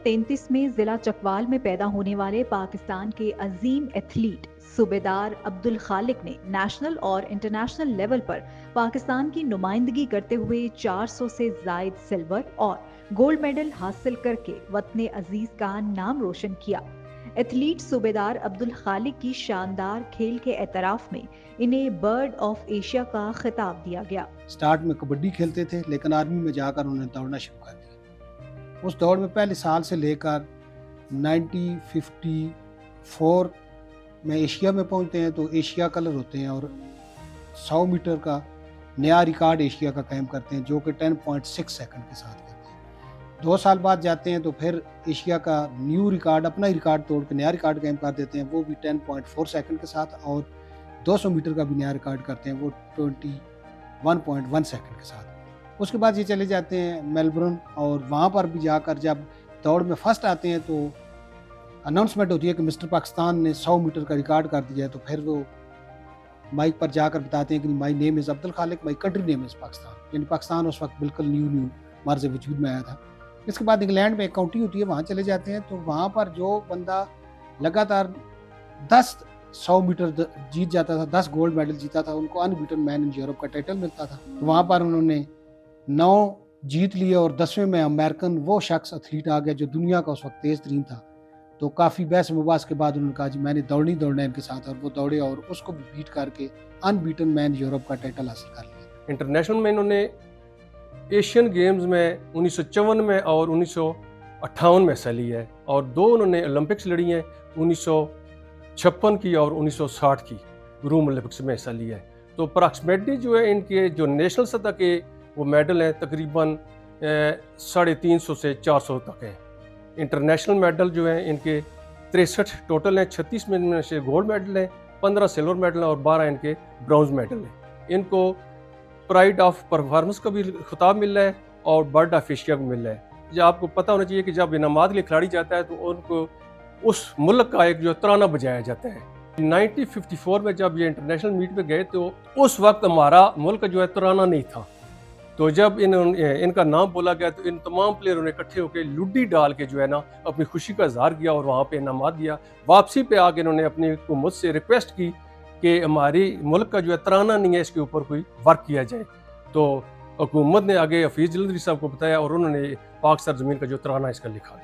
1933 में जिला चकवाल में पैदा होने वाले पाकिस्तान के अजीम एथलीट सूबेदार अब्दुल खालिक ने नेशनल और इंटरनेशनल लेवल पर पाकिस्तान की नुमाइंदगी करते हुए 400 से जायद सिल्वर और गोल्ड मेडल हासिल करके वतन अजीज का नाम रोशन किया। एथलीट सूबेदार अब्दुल खालिक की शानदार खेल के एतराफ में इन्हें बर्ड ऑफ एशिया का खिताब दिया गया। स्टार्ट में कबड्डी खेलते थे, लेकिन आर्मी में जाकर उन्होंने दौड़ना शुरू कर दिया। उस दौड़ में पहले साल से लेकर 1954 में एशिया में पहुंचते हैं, तो एशिया कलर होते हैं और 100 मीटर का नया रिकॉर्ड एशिया का कायम करते हैं, जो कि 10.6 सेकंड के साथ करते हैं। 2 साल बाद जाते हैं तो फिर एशिया का न्यू रिकॉर्ड, अपना ही रिकॉर्ड तोड़ के नया रिकॉर्ड कायम कर देते हैं, वो भी 10.4 सेकंड के साथ, और 200 मीटर का भी नया रिकॉर्ड करते हैं, वो 21.1 सेकंड के साथ। उसके बाद ये चले जाते हैं मेलबर्न, और वहाँ पर भी जाकर जब दौड़ में फर्स्ट आते हैं तो अनाउंसमेंट होती है कि मिस्टर पाकिस्तान ने 100 मीटर का रिकॉर्ड कर दिया है। तो फिर वो माइक पर जाकर बताते हैं कि my name is Abdul Khaliq, my country name is Pakistan. यानी पाकिस्तान उस वक्त बिल्कुल न्यू मर्ज वजूद में आया था। इसके बाद इंग्लैंड में एक काउंटी होती है, वहाँ चले जाते हैं, तो वहाँ पर जो बंदा लगातार 10 100 मीटर जीत जाता था, 10 गोल्ड मेडल जीता था, उनको अनबीटन मैन इन यूरोप का टाइटल मिलता था। तो वहाँ पर उन्होंने 9 जीत लिए, और 10वें में अमेरिकन वो शख्स एथलीट आ गया जो दुनिया का उस वक्त तेज़ तरीन था। तो काफ़ी बहस मुबास के बाद उन्होंने कहा जी मैंने दौड़ना है इनके साथ, और वो दौड़े और उसको भी बीट करके अनबीटन मैन यूरोप का टाइटल हासिल कर लिया। इंटरनेशनल में इन्होंने एशियन गेम्स में 1954 में और 1958 में हिस्सा लिया है, और 2 उन्होंने ओलंपिक्स लड़ी हैं, 1956 की और 1960 की रोम ओलंपिक्स में हिस्सा लिया है। तो अप्रॉक्सीमेटली जो है इनके जो नेशनल सतह के वो मेडल हैं तकरीबन 350 से 400 तक हैं। इंटरनेशनल मेडल जो हैं इनके 63 टोटल हैं, 36 में से गोल्ड मेडल हैं, 15 सिल्वर मेडल हैं और 12 इनके ब्रॉन्ज मेडल हैं। इनको प्राइड ऑफ परफॉर्मेंस का भी खिताब मिल रहा है और बर्ड ऑफ एशिया भी मिल रहा है। जो आपको पता होना चाहिए कि जब इनामात के लिए खिलाड़ी जाता है तो उनको उस मुल्क का एक जो तराना बजाया जाता है। 1954 में जब ये इंटरनेशनल मीट पे गए तो उस वक्त हमारा मुल्क जो है तराना नहीं था। तो जब इनका नाम बोला गया तो इन तमाम प्लेयरों ने इकट्ठे होकर लुड्डी डाल के जो है ना अपनी खुशी का इजहार किया और वहाँ पे इनामात दिया। वापसी पे आके इन्होंने अपनी हुकूमत से रिक्वेस्ट की कि हमारी मुल्क का जो है तराना नहीं है, इसके ऊपर कोई वर्क किया जाए। तो हुकूमत ने आगे हफीज़ जलंधरी साहब को बताया और उन्होंने पाक सरजमीन का जो तराना इसका लिखा।